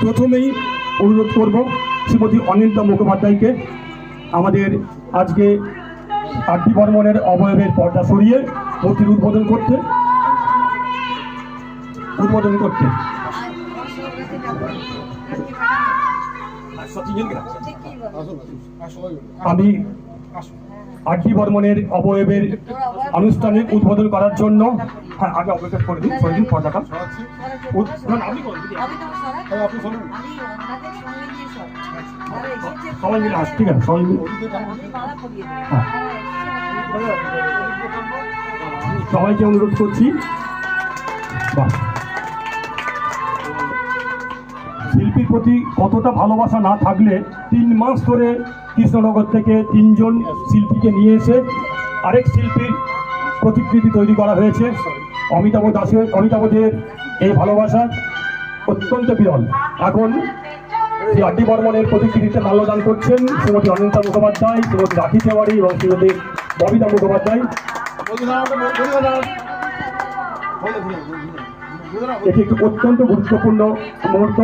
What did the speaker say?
প্রথমেই অনুরোধ করব শ্রীমতী অনিন্দিতা মুখোপাধ্যায়কে আমাদের আজকে আরডি বর্মনের অবয়বের পর্দা সরিয়ে মূর্তির উদ্বোধন করতে আমি আরডি বর্মনের অবয়বের আনুষ্ঠানিক উদ্বোধন করার জন্য আগে অপেক্ষা করে দিন পর্দাটা সবাই মিলে আস, ঠিক আছে সবাই মিলে সবাইকে অনুরোধ করছি। শিল্পীর প্রতি কতটা ভালোবাসা না থাকলে 3 মাস ধরে কৃষ্ণনগর থেকে 3 জন শিল্পীকে নিয়ে এসে আরেক শিল্পীর প্রতিকৃতি তৈরি করা হয়েছে। অমিতাভদের এই ভালোবাসা অত্যন্ত বিরল। এখন শ্রী আরডি বর্মনের প্রতিকৃতিতে মাল্যদান করছেন শ্রীমতী অনিন্দিতা মুখোপাধ্যায়, শ্রীমতী রাখি তেওয়ারি এবং শ্রীমতী ববিতা মুখোপাধ্যায়। এটি একটি অত্যন্ত গুরুত্বপূর্ণ মুহূর্ত।